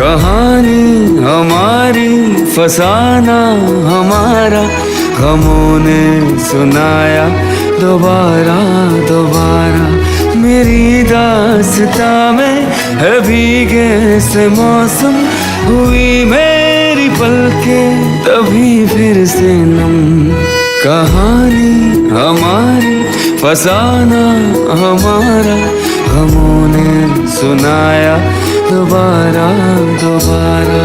कहानी हमारी फसाना हमारा, गमों ने सुनाया दोबारा दोबारा। मेरी दास्तां में है भीगे से मौसम, हुई मेरी पलकें तभी फिर से नम। कहानी हमारी फसाना हमारा, गमों ने सुनाया दोबारा दोबारा।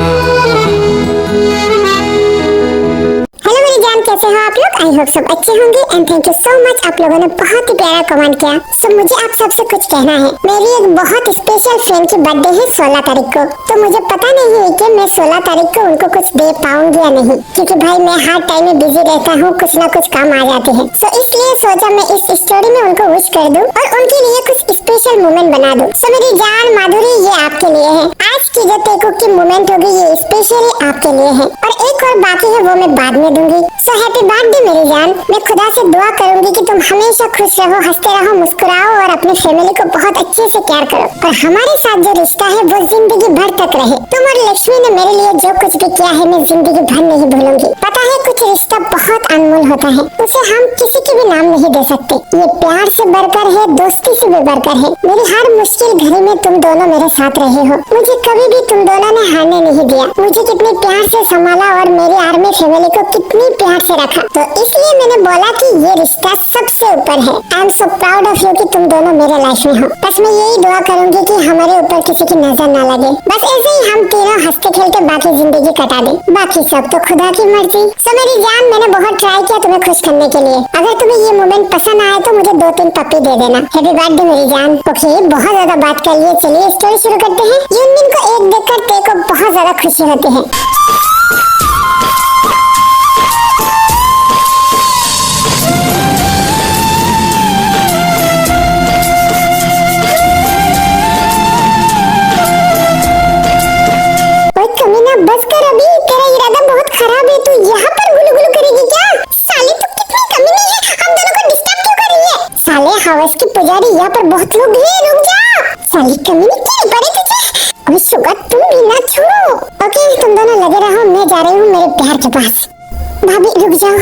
कैसे हो आप लोग? आई होप सब अच्छे होंगे and thank you so much. आप लोगों ने बहुत ही प्यारा कमेंट किया। सो मुझे आप सबसे कुछ कहना है। मेरी एक बहुत स्पेशल फ्रेंड की बर्थडे है 16 तारीख को, तो मुझे पता नहीं है कि मैं 16 तारीख को उनको कुछ दे पाऊंगी या नहीं, क्योंकि भाई मैं हर टाइम में बिजी रहता हूँ, कुछ ना कुछ काम आ जाते हैं। सो इसलिए सोचा मैं इस स्टोरी में उनको विश कर दूं और उनके लिए कुछ स्पेशल मोमेंट बना दूं। सो मेरी जान माधुरी, ये आपके लिए है। आज की जो टेको की मोमेंट होगी ये स्पेशली आपके लिए है, और एक और बाकी है वो मैं बाद में दूंगी। सो हैप्पी बर्थडे मेरी जान। मैं खुदा से दुआ करूंगी कि तुम हमेशा खुश रहो, हंसते रहो, मुस्कुराओ और अपने फैमिली को बहुत अच्छे से केयर करो, और हमारे साथ जो रिश्ता है वो जिंदगी भर तक रहे। तुम और लक्ष्मी ने मेरे लिए जो कुछ भी किया है मैं जिंदगी भर नहीं भूलूंगी। पता है कुछ रिश्ता बहुत अनमोल होता है, उसे हम किसी के भी नाम नहीं दे सकते। ये प्यार से बढ़कर है, दोस्ती से भी बढ़कर है। मेरी हर मुश्किल घड़ी में तुम दोनों मेरे साथ रहे हो, मुझे कभी भी तुम दोनों ने हारने नहीं दिया। मुझे कितने प्यार से संभाला और मेरी आर्मी फैमिली को कितनी प्यार से रखा, तो इसलिए मैंने बोला कि ये रिश्ता सबसे ऊपर है। I am so proud of you कि तुम दोनों मेरे लाइफ में हो। बस मैं यही दुआ करूंगी कि हमारे ऊपर किसी की नजर ना लगे, बस ऐसे ही हम तीनों हंसते खेलते बाकी जिंदगी कटा दे, बाकी सब तो खुदा की मर्जी। सो मेरी जान, मैंने बहुत ट्राई किया तुम्हें खुश करने के लिए। अगर तुम्हें ये मोमेंट पसंद आए तो मुझे 2-3 पप्पी दे देना। हैप्पी बर्थडे मेरी जान। ओके, बहुत ज्यादा बात कर लिए, चलिए स्टोरी शुरू करते हैं। यूनमिन को एक देखकर ते को बहुत ज्यादा खुशी होती है। बस कर अभी, तेरा इरादा बहुत खराब है। तू यहाँ पर गुलगुल करेगी क्या? साले तू कितनी कमीनी है, हम दोनों को डिस्टर्ब क्यों कर रही है? साले हवस की पुजारी, यहाँ पर बहुत लोग हैं, रुक जा। साली कमीनी क्यों पड़े तुझे? अभी सुगा तुम भी ना छोड़ो। ओके, तुम दोनों लगे रहो, मैं जा रही हूँ मेरे प्यार के पास। भाभी रुक जाओ।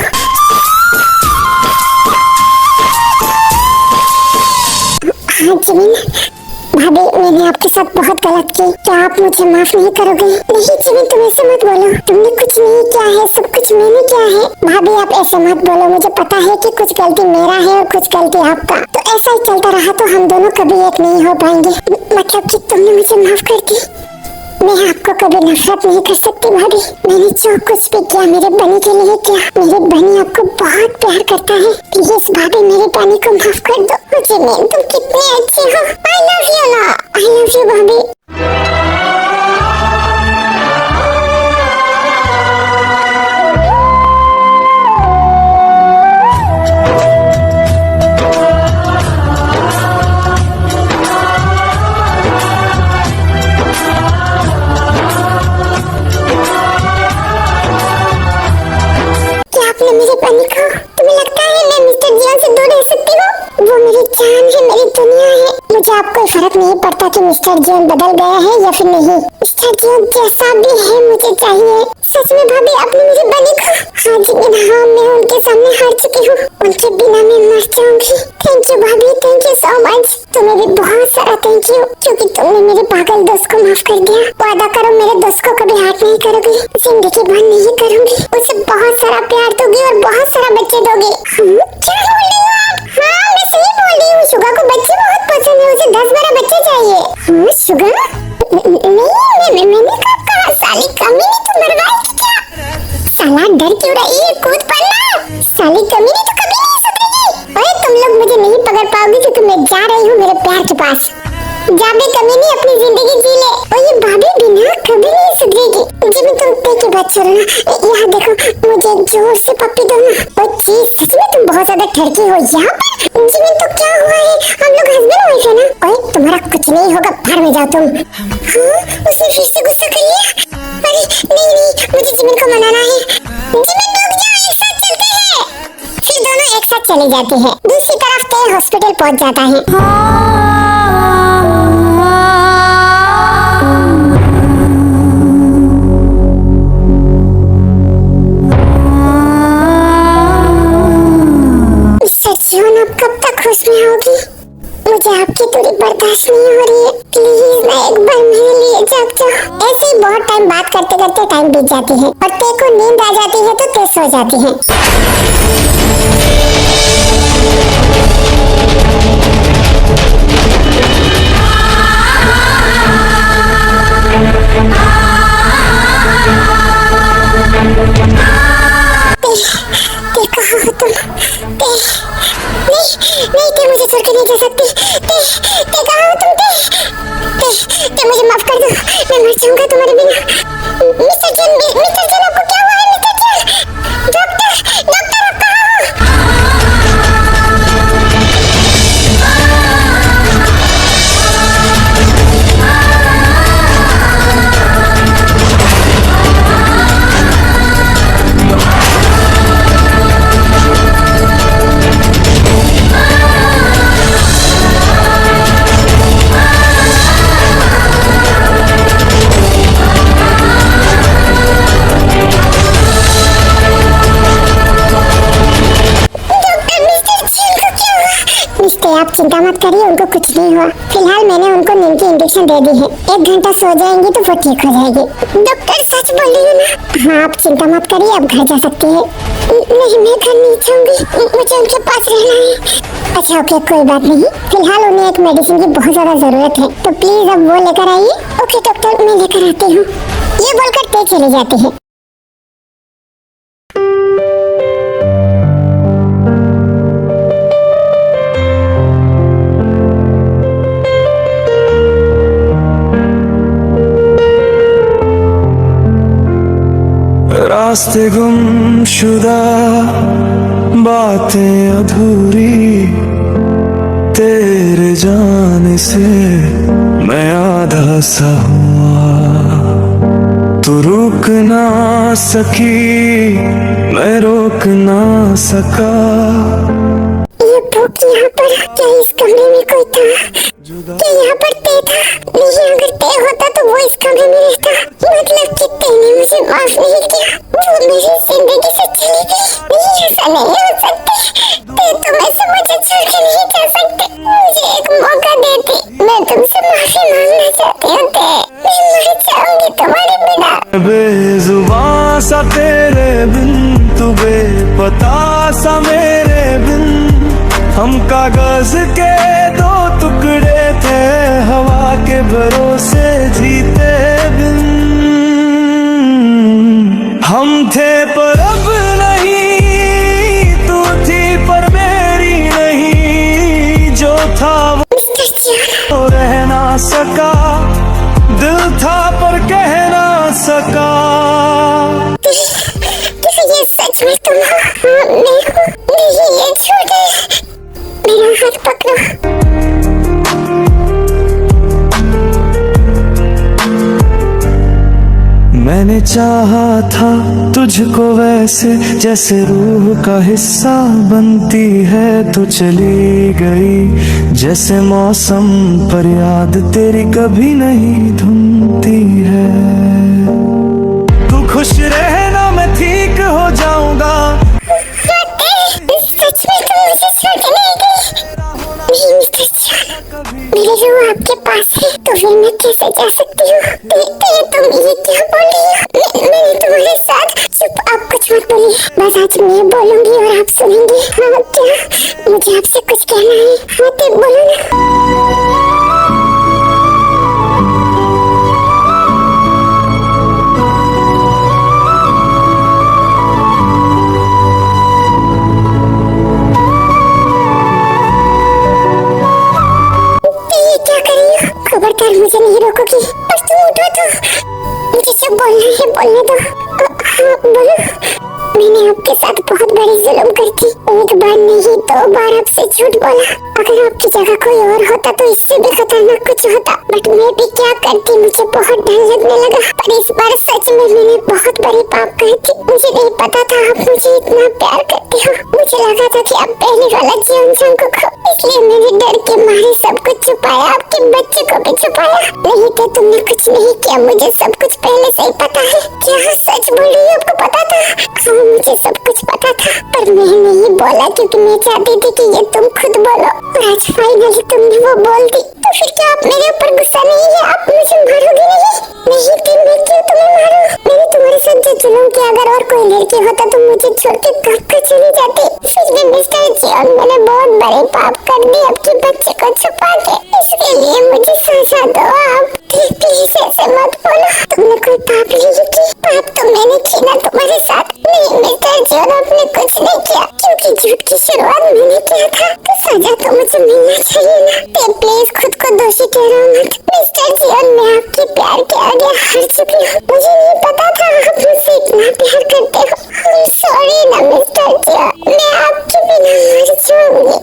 हाँ जिमिन भाभी, मैंने आपके साथ बहुत गलत की, क्या आप मुझे माफ नहीं करोगे? नहीं जिमिन, तुम ऐसे मत बोलो, तुमने कुछ नहीं किया है, सब कुछ मैंने किया है। भाभी आप ऐसे मत बोलो, मुझे पता है कि कुछ गलती मेरा है और कुछ गलती आपका, तो ऐसा ही चलता रहा तो हम दोनों कभी एक नहीं हो पाएंगे। मतलब कि तुमने मुझे माफ कर दी, मैं आपको कभी नफरत नहीं कर सकती भाभी। मैंने जो कुछ भी किया मेरे बनी के लिए किया। मेरे बनी आपको बहुत प्यार करता है। प्लीज भाभी मेरे बनी को माफ कर दो। मुझे मैं, तुम कितने अच्छे हो। आई लव यू ना, आई लव यू भाभी। मेरे बनी को तुम्हें लगता है मैं मिस्टर जियोन से दूर रह सकती हूँ? वो मेरी जान है, मेरी दुनिया है। मुझे अब कोई फर्क नहीं पड़ता कि मिस्टर जियोन बदल गया है या फिर नहीं। मिस्टर जियोन जैसा भी है मुझे चाहिए। सच में भाभी, आपने मेरी बनी को, हाँ जी हाँ, मैं उनके सामने हार चुकी हूँ, उनके बिना मैं मर जाऊंगी। थैंक यू भाभी, थैंक यू सो मच। तुम्हें भी बहुत सारा थैंक यू, क्योंकि तुमने मेरे पागल दोस्त को माफ कर दिया। वादा करो मेरे दोस्त को कभी हार्ट नहीं करोगी, जिंदगी भर नहीं करूंगी। उसे बहुत सारा प्यार दोगी और बहुत सारा बच्चे दोगी। क्या बोल रही हो आप? हाँ मैं सही बोल रही हूँ, शुगा को बच्चे बहुत पसंद है, उसे 10-12 बच्चे चाहिए। शुगा नहीं, मैंने कब कहा? साली कमीनी, तू मरवाएगी क्या? साला डर क्यों रही है, कूद पड़ना। साली कमीनी, तू कभी नहीं सुधरेगी। ओए तुम लोग मुझे नहीं पकड़ पाओगे क्योंकि मैं जा रही हूँ मेरे प्यार के पास। जा बे कमीनी, अपनी जिंदगी जी ले। और ये भाभी बिना कभी नहीं सुधरेगी। जी मैं तुम पे की बात छोड़ो ना, यहाँ देखो, मुझे एक जोर से पप्पी दो ना। ओ जी सच में तुम बहुत ज्यादा ठड़की हो यहाँ पर। जी मैं तो क्या हुआ है, हम लोग हस्बैंड वाइफ है ना। ओए तुम्हारा कुछ नहीं होगा, बाहर में जाओ तुम। हाँ उसने फिर से गुस्सा कर लिया। अरे नहीं, मुझे जिमिन को मनाना है। जिमिन रुक जाओ, एक साथ चलते हैं। फिर दोनों एक साथ चले जाते हैं। दूसरी तरफ ते हॉस्पिटल पहुँच जाता है। बर्दाश्त नहीं हो रही है, प्लीज ना एक बार मेरे लिए जाग जाओ। ऐसे ही बहुत टाइम बात करते करते टाइम बीत जाती है और ते को नींद आ जाती है तो ते सो जाती है। नहीं ते मुझे छोड़ के नहीं जा सकती। ते कहाँ हो तुम? ते मुझे माफ कर दो, मैं मर जाऊंगा तुम्हारे बिना। मिस्टर जन आपको क्या हुआ है? मिस्टर जन, डॉक्टर आप कहाँ हो? आप चिंता मत करिए, उनको कुछ नहीं हुआ। फिलहाल मैंने उनको नींद की इंजेक्शन दे दी है, 1 घंटा सो जाएंगी तो वो ठीक हो जाएगी। डॉक्टर सच बोल रही है ना? हाँ आप चिंता मत करिए, अब घर जा सकती है। नहीं मैं घर नहीं जाऊंगी, मुझे उनके पास रहना है। अच्छा ओके कोई बात नहीं, फिलहाल उन्हें एक मेडिसिन की बहुत ज्यादा जरूरत है, तो प्लीज अब वो लेकर आइए। ओके डॉक्टर मैं लेकर आती हूँ, ये बोलकर ते चली जाती है। रास्ते गुमशुदा, बातें अधूरी, तेरे जाने से मैं आधा सा हुआ। तू रुक ना सकी, मैं रोक ना सका। ये भूख यहाँ पर, क्या इस कमरे में कोई था? क्या यहाँ पर ते था? नहीं अगर ते होता तो वो इस कमरे में रहता। मतलब कि ते ने मुझे माफ नहीं किया, तो मेरी जिंदगी से चली गई। नहीं ऐसा नहीं हो सकता, ते तुम्हें मुझे छोड़ के नहीं जा सकते। मुझे एक मौका देती, मैं तुमसे माफी मांगना चाहती हूँ ते, मैं मर जाऊंगी तुम्हारे बिना। बेजुबां सा तेरे बिन, तू बेपता सा मेरे बिन, हम कागज के 2 टुकड़े थे, हवा के भरोसे जीते बिन। हम थे पर अब नहीं, तू थी पर मेरी नहीं, जो था वो रह ना सका, दिल था पर कह ना सका। ये सच में तुम हो? नहीं ये झूठ है, मेरा हाथ पकड़ो। मैंने चाहा था तुझको वैसे, जैसे रूह का हिस्सा बनती है, तो चली गई जैसे मौसम पर याद तेरी कभी नहीं धुनती है। तू खुश रहना मैं ठीक हो जाऊंगा। सच में तुम मुझे छोड़ के नहीं गई? नहीं मिस्टर चान, मेरी रूह आपके पास है, तो फिर मैं कैसे जा सकती हूँ? तुम ये क्या बोल रही हो? मैं तुम्हारे साथ। चुप, आप कुछ मत बोलिए, बस आज मैं बोलूंगी और आप सुनेंगे। हाँ क्या मुझे आपसे कुछ कहना है? हाँ तो बोलो ना। खबरदार मुझे नहीं रोकोगी, पर तुम उठो तो, मुझे सब बोलना है, बोलने दो। हाँ बोलो। मैंने आपके साथ बहुत बड़ी जुल्म कर दी, 1 बार नहीं 2 बार आपसे झूठ बोला। अगर आपकी जगह कोई और होता तो इससे भी खतरनाक कुछ होता, बट मैं भी क्या करती, मुझे बहुत डर लगने लगा। पर इस बार सच में मैंने बहुत बड़ी पाप कर दी। मुझे नहीं पता था आप मुझे इतना प्यार करते हो। मुझे लगा था कि आप पहले वाला जीवन संग, इसलिए मैंने डर के मारे सब कुछ छुपाया, आपके बच्चे को भी छुपाया। नहीं तो तुमने कुछ नहीं किया, मुझे सब कुछ पहले से ही पता है। क्या सच बोल रही हो? आपको पता था? हाँ मुझे सब कुछ पता था, पर मैं नहीं बोला क्योंकि मैं चाहती थी कि ये तुम खुद बोलो। और आज फाइनली तुमने वो बोल दी। तो फिर क्या आप मेरे ऊपर गुस्सा नहीं है? आप मुझे मारोगे नहीं? नहीं तो मैं क्यों तुम्हें मारूं? मैंने तुम्हारे साथ जो जुल्म किया, अगर और कोई लड़की होता तो मुझे छोड़ के कब का चली जाती। फिर भी मिस्टर जॉन, मैंने बहुत बड़े पाप कर दिए आपके बच्चे को छुपा के। इसके लिए मुझे सजा दो आप। प्लीज ऐसे मत बोलो। तुमने कोई पाप नहीं की। पाप तो मैंने की ना तुम्हारे साथ। नहीं मिस्टर जॉन, आपने कुछ नहीं किया, क्योंकि झूठ की शुरुआत मैंने किया था, तो सजा तो मुझे मिलना चाहिए ना। प्लीज खुद को दोषी ठहराओ मत। मिस्टर जॉन, मैं आपके प्यार के आगे हार चुकी हूँ। मुझे नहीं पता था आप मुझसे इतना प्यार करते हो। सॉरी ना मिस्टर जॉन, मैं आपके बिना मर जाऊंगी।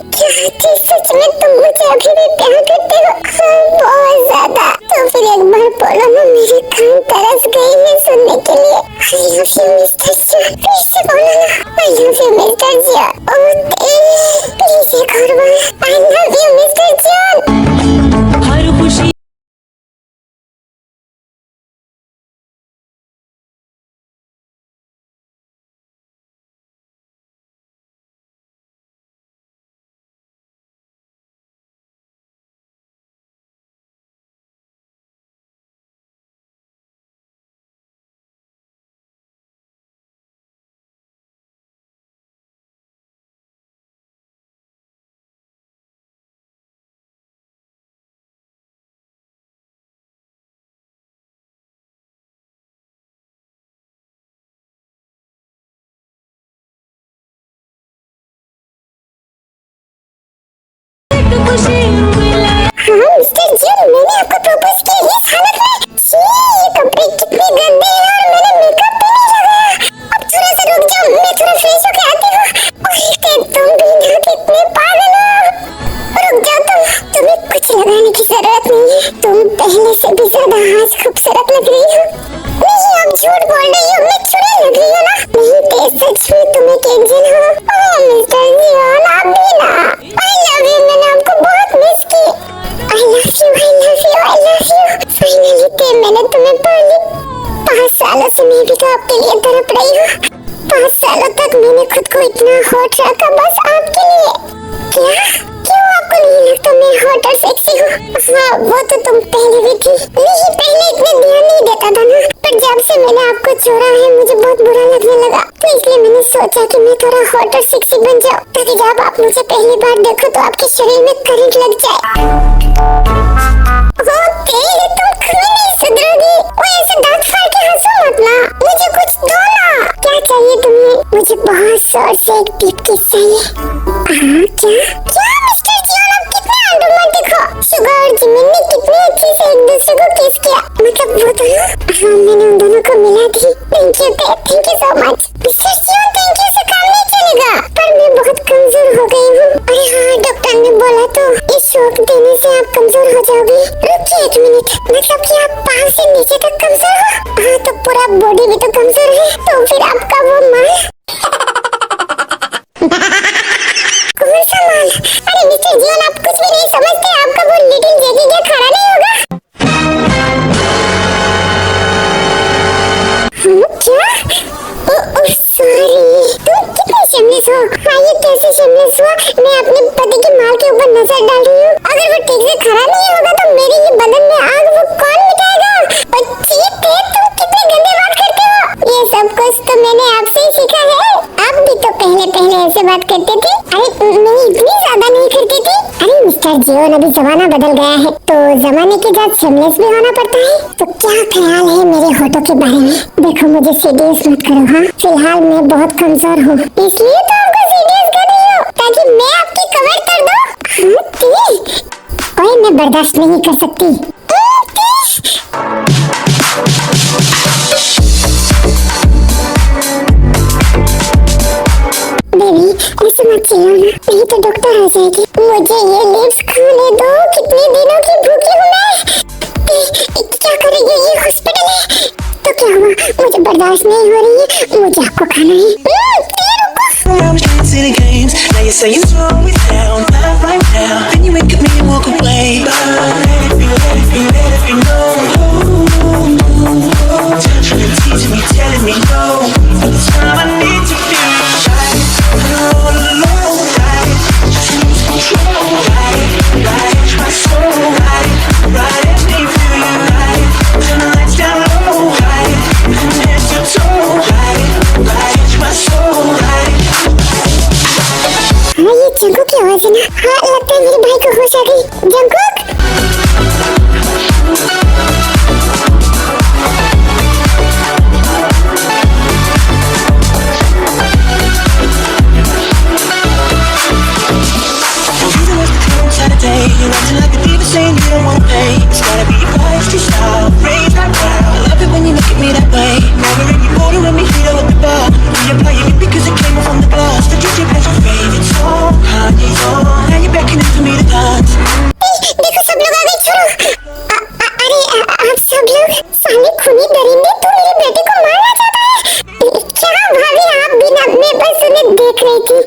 क्या सच में तुम मुझे अभी भी प्यार करते हो? बहुत ज्यादा। तो फिर एक बार बोलो ना, मेरे कान तरस गए हैं सुनने के लिए। I love you mister John. फिर से बोलो ना, I love you mister John. Please एक और बार, I love you mister John. हर खुशी हाँ मिस्टर जॉन, मैंने आपको प्रपोज किया इस हालत में। छी, ये कपड़े कितने गंदे हैं और मैंने मेकअप भी नहीं लगाया। अब थोड़ा सा रुक जाओ, मैं थोड़ा फ्रेश होके आती हूँ। तुम भी ना कितने पागल हो। रुक जाओ तुम्हें कुछ लगाने की जरूरत नहीं है। तुम पहले से भी ज्यादा आज खूबसूरत लग रही हो। नहीं, आप झूठ बोल रही हो, मैं चुड़ैल लग रही हूँ ना? नहीं तो सच में तुम एक एंजल हो। ओह मिस्टर जॉन, आप भी ना। I love you, मैंने आपको बहुत मिस की। I love you, I love you, I love you। Finally मैंने तुम्हें पा ली। 5 सालों से मैं भी तो आपके लिए तड़प रही हूँ। 5 सालों तक मैंने खुद को इतना हॉट रखा बस आपके लिए। क्या? क्यों आपको नहीं लगता मैं हॉट और सेक्सी हूँ? हाँ, वो तो तुम पहले भी थी। नहीं, पहले इतना ध्यान नहीं देता था ना, पर जब से मैंने आपको छोड़ा है मुझे बहुत बुरा लगने लगा। तो इसलिए मैंने सोचा कि मैं थोड़ा हॉट और सेक्सी बन जाऊँ, ताकि जब आप मुझे पहली बार देखो तो आपके शरीर में करंट लग जाए। तुम कभी नहीं सुधरोगी। वो ऐसे दांत फाड़ के हंसो मत ना, मुझे कुछ दो ना। क्या चाहिए तुम्हें? मुझे बहुत जोर से एक डीप किस चाहिए। क्या मिस्टर जॉन, आप कितने रोमांटिक हो। सुगा और जिमिनी कितने अच्छे से एक दूसरे को किस किया। मतलब वो दोनों, हाँ मैंने उन दोनों को मिला थी। Thank you so much mister John. Thank you से काम नहीं चलेगा, पर मैं बहुत कमजोर हो गई हूँ। अरे हाँ, डॉक्टर ने बोला तो इस शॉक देने से आप कमजोर हो जाओगे। रुकिए एक मिनट, मतलब कि आप पाँव से नीचे तक कमजोर हो? हाँ, तो पूरा बॉडी भी तो कमजोर है। तो फिर आपका वो माल कौन सा माल? अरे मिस्टर जॉन, आप कुछ भी नहीं समझते। आपका वो लिटिल जैकी क्या खड़ा नहीं होगा? क्या? सॉरी, तुम कितने shameless हो। हाँ, ये कैसे shameless हुआ? मैं अपने पति के माल के ऊपर नजर डाल रही हूँ। अगर वो ठीक से खड़ा नहीं होगा तो मेरे ये बदन में आग वो कौन मिटाएगा? और चीप है, तुम कितने गंदे बात करते हो। ये सब कुछ तो मैंने आपसे ही सीखा है। आप भी तो पहले ऐसे बात करते थे। अरे नहीं, इतनी ज्यादा नहीं करती थी। अरे मिस्टर जॉन, अभी जमाना बदल गया है, तो जमाने के साथ shameless भी होना पड़ता है। तो क्या ख्याल है मेरे होठों के बारे में? देखो, मुझे सीरियस मत करो। हाँ, फिलहाल मैं बहुत कमजोर हूँ, इसलिए तो आपको सीरियस कर रही हूँ, ताकि मैं आपकी कवर कर दूँ। हाँ, मैं बर्दाश्त नहीं कर सकती। बेबी, ऐसे मत चिल्लाओ ना, नहीं तो डॉक्टर आ जाएगी। मुझे ये लिप्स खाने दो, कितने दिनों की भूखी हूँ मैं। क्या करेंगे, ये हॉस्पिटल है। तो क्या हुआ? मुझे बर्दाश्त नहीं हो रही है, मुझे आपको खाना है। Now you say you slow me down, not right now. Then you make me walk away. But let it be know. Touching and teasing me, telling me no. All the time I need to मुझे ना, हाँ लगता है मेरे भाई को होश आ गई। Jungkook Saturday, you're acting like a diva, saying you don't wanna pay. It's gotta be your feisty style, raise that brow. I love it when you look at me that way. Never in your border when we hit up the bar. We apply it because it came from the glass. The DJ plays your favorite song, Kanye's on. Now you're beckoning for me to dance. देखो सब लोग आ गए, छोड़ो। अरे आप सब लोग, साले खूनी दरिंदे, तू मेरे बेटे को मारना चाहता है क्या? भाभी आप बिना, मैं बस उन्हें देख रही थी।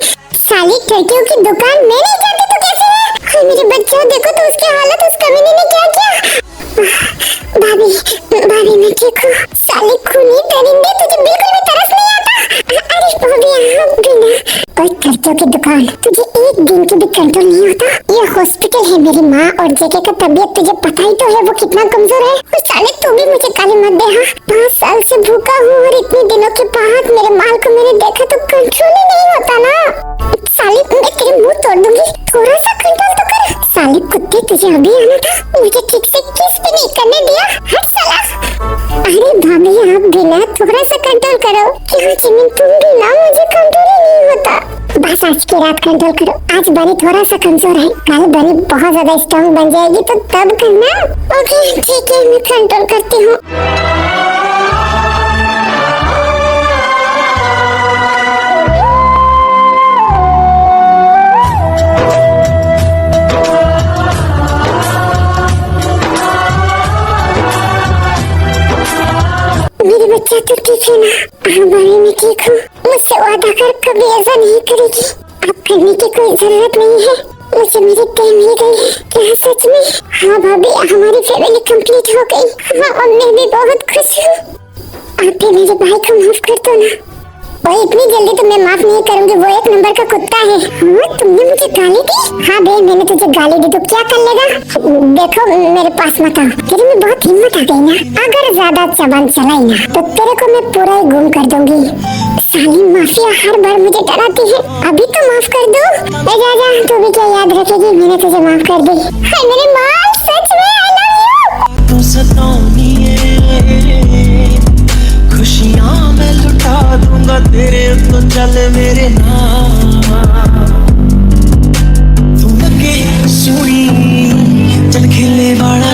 साली लड़कियों की दुकान मैं नहीं जाती तो कैसे है? हाय मेरे बच्चों, देखो तो उसकी हालत उस कमीने ने क्या किया। भाभी भाभी मैं ठीक हूँ। साले खूनी दरिंदे, तुझे बिल्कुल भी तरस नहीं आता? अरे भाभी आप बिना, और लड़कियों की दुकान, तुझे एक दिन की भी कंट्रोल नहीं होता? ये हॉस्पिटल है, मेरी माँ और जेके का तबीयत तुझे पता ही तो है, वो कितना कमजोर है। और साले तू भी मुझे गाली मत दे। हाँ 5 साल से भूखा हूँ और इतने दिनों के बाद मेरे माल को मैंने देखा तो कंट्रोल ही नहीं होता ना। साले मैं तेरे मुंह तोड़ दूंगी, थोड़ा सा कंट्रोल तो कर। साले कुत्ते, तुझे अभी आना था, मुझे ठीक से किस भी नहीं करने दिया। हट साला। अरे भाभी आप बिना, थोड़ा सा कंट्रोल करो। क्यों जिमिन तुम भी ना, मुझे कंट्रोल ही नहीं होता। बस आज की रात कंट्रोल करो। आज बनी थोड़ा सा कमजोर है, कल बनी बहुत ज्यादा स्ट्रॉन्ग बन जाएगी तो तब करना। ओके ठीक है, मैं कंट्रोल करती हूँ। मेरे बच्चा तो ठीक है ना? हाँ भाभी मैं ठीक हूँ। मुझसे वादा कर कभी ऐसा नहीं करेगी। अब करने की कोई जरूरत नहीं है, मुझे मेरी तय मिल गई है। क्या सच में? हाँ भाभी हमारी फैमिली कंप्लीट हो गई। हाँ और मैं भी बहुत खुश हूँ। आप भी मेरे भाई को माफ कर दो ना। और इतनी जल्दी तो मैं माफ नहीं करूंगी, वो एक नंबर का कुत्ता है। हाँ तुमने मुझे गाली दी? हाँ बे मैंने तुझे गाली दी तो क्या कर लेगा? देखो मेरे पास मत आओ, तेरे में बहुत हिम्मत आ गई ना। अगर ज्यादा जबान चलाई ना तो तेरे को मैं पूरा ही गुम कर दूंगी। साली माफिया हर बार मुझे डराती है। अभी तो माफ कर दो। जा तू भी क्या याद रखेगी, मैंने तुझे माफ कर दी। हाय मेरे माँ, सच में आई लव यू। तू सताऊंगी खुशियां मैं लुटा दूंगा तेरे, तो चल मेरे नाम। तू लगे सोनी चल खेले वाला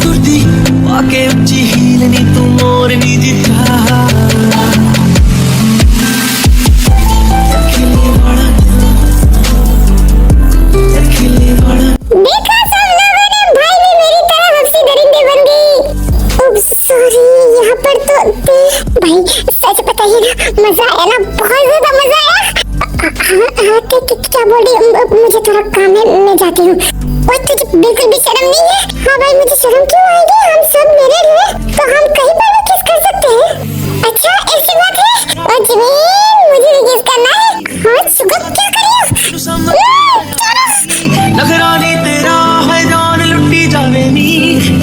तुरती पाके उच्ची हील नी, तू मोरनी जिता खेले वाला खेले वाला। देखा सब लोगों ने, भाई भी मेरी तरह हंसी दरिंदे बन गई। सॉरी यहाँ पर तो भाई सच बताइए ना, मजा आया ना? बहुत ज्यादा मजा आया। हाँ क्या बोल रही? मुझे थोड़ा काम है, मैं जाती हूँ। और तुझे बिल्कुल भी शर्म नहीं है? हाँ भाई मुझे शर्म क्यों आएगी, हम सब मेरे हैं तो हम कहीं पर भी किस कर सकते हैं। अच्छा ऐसी बात है? और जमीन मुझे भी किस करना है? हाँ सुगत क्या करियो? नगरानी तेरा हैरान लुटी जावे नी,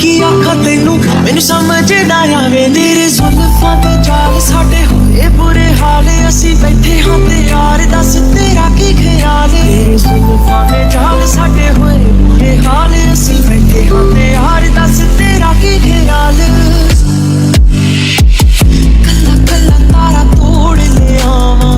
की आखा तेनू मैनू समझ ना आवे। तेरे जुल्फां ते जाल साडे होए बुरे हाल, असी बैठे हां ते यार दस तेरा की ख्याल। तेरे जुल्फां ते जाल साडे होए बुरे हाल, असी बैठे हां ते यार दस तेरा की ख्याल। कल्ला कल्ला तारा तोड़ ले आवा।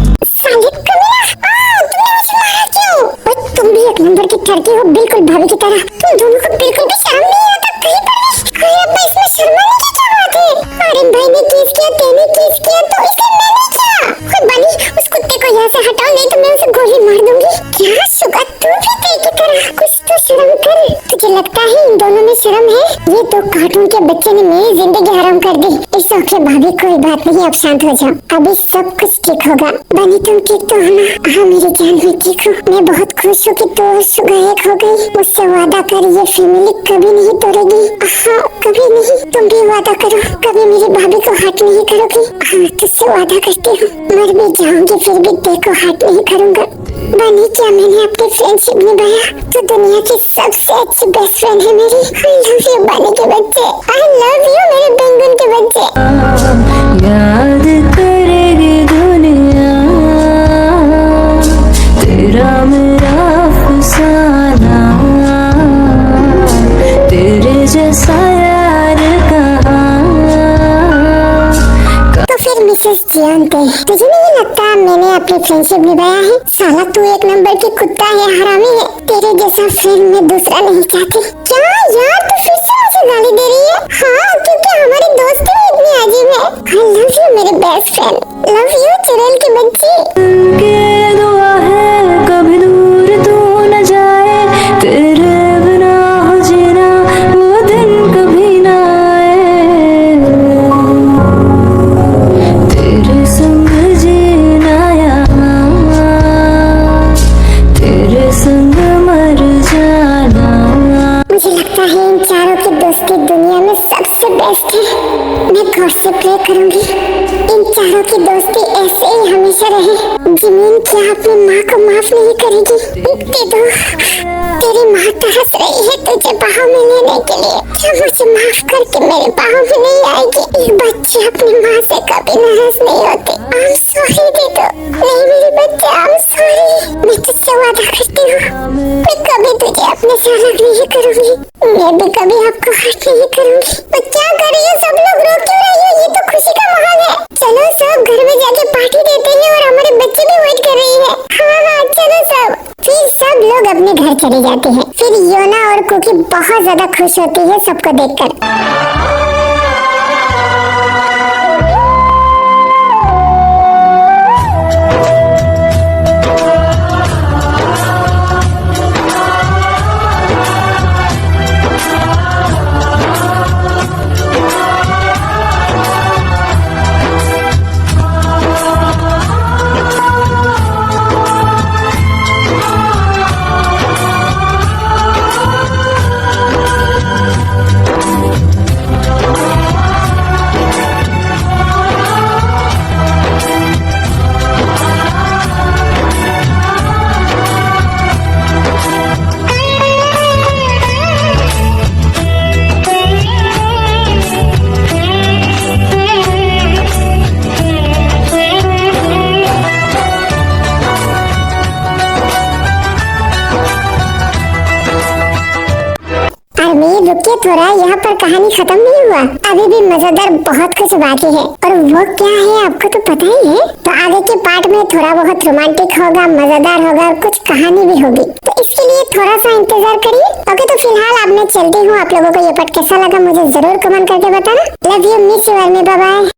तुम भी एक नंबर की ठरकी हो, बिल्कुल भाभी की तरह। तुम दोनों को बिल्कुल भी शर्म नहीं आता कहीं पर भी। अरे अब्बा इसमें शर्माने की क्या बात है? अरे भाई ने किस किया, तेने किस किया तो इसे मैंने किया। खुद बनी उस कुत्ते को यहाँ से हटाओ, नहीं तो मैं उसे गोली मार दूंगी। क्या सुगा तू भी तेरी की तरह? कुछ तो शर्म कर। तुझे लगता है इन दोनों में शर्म है? ये तो कार्टून के बच्चे ने मेरी जिंदगी हराम कर दी। इस ओके भाभी कोई बात नहीं, अब शांत हो जाओ, अभी सब कुछ ठीक होगा। बनी तुम ठीक तो हो ना? हाँ मेरी जान मैं ठीक हूँ। मैं बहुत खुश हूँ कि तू और सुगा एक हो गई। मुझसे वादा कर ये फैमिली कभी नहीं तोड़ेगी। हाँ कभी नहीं। तुम भी वादा करो कभी मेरी भाभी को हर्ट नहीं करोगी। हाँ तुझसे वादा करती हूँ, मर भी जाऊंगी फिर भी देखो हर्ट नहीं करूंगा। बनी क्या मैंने अपनी फ्रेंडशिप निभाया तो दुनिया की सबसे अच्छी बेस्ट फ्रेंड है मेरी। आई लव यू बनी के बच्चे, आई लव यू मेरे बेंगन के बच्चे। याद करेगी दुनिया प्रीशियस जियांते, तुझे नहीं लगता मैंने अपनी फ्रेंडशिप निभाया है? साला तू एक नंबर की कुत्ता है, हरामी है। तेरे जैसा फ्रेंड मैं दूसरा नहीं चाहती। क्या यार तू फिर से मुझे गाली दे रही है? हाँ, क्योंकि हमारी दोस्ती में इतनी अजीब है। I love you मेरे बेस्ट फ्रेंड, लव यू चुड़ैल की बच्ची। के दुआ है कभी दूर तू न जाए, तेरे बिना हो जीना वो दिन कभी ना आए, तेरे संग जीना यहाँ, तेरे संग मर जाना। मुझे लगता है इन चारों की दोस्ती दुनिया में सबसे बेस्ट है। मैं गॉड से प्रे करूंगी इन चारों की दोस्ती ऐसे ही हमेशा रहे। जिमीन क्या अपनी माँ को माफ नहीं करेगी? दे दो, तेरी माँ तरस रही है तुझे बाहों में लेने के लिए। क्या मुझे माफ करके मेरे बाहों में नहीं आएगी? एक बच्चे अपनी माँ से कभी नाराज नहीं होते। I'm sorry दे दो, नहीं मेरी बच्चे, I'm sorry। मैं तुझसे वादा करती हूँ, मैं कभी तुझे अपने से अलग नहीं करूंगी, मैं भी कभी आपको हर्ट नहीं करूंगी। तो क्या कर रही है सब लोग, रो क्यों रही है? ये तो खुशी का माहौल है। चलो सब घर में जाके पार्टी देते हैं और हमारे बच्चे भी वेट कर रही है। हाँ चलो सब। फिर सब लोग अपने घर चले जाते हैं। फिर योना और कुकी बहुत ज्यादा खुश होती है सबको देखकर। रुकिए थोड़ा, यहाँ पर कहानी खत्म नहीं हुआ, अभी भी मजेदार बहुत कुछ बाकी है। और वो क्या है आपको तो पता ही है। तो आगे के पार्ट में थोड़ा बहुत रोमांटिक होगा, मजेदार होगा और कुछ कहानी भी होगी। तो इसके लिए थोड़ा सा इंतजार करिए। ओके, तो फिलहाल अब मैं चलती हूँ। आप लोगों को ये पार्ट कैसा लगा मुझे जरूर कमेंट करके बताना। Love you, miss you, bye bye.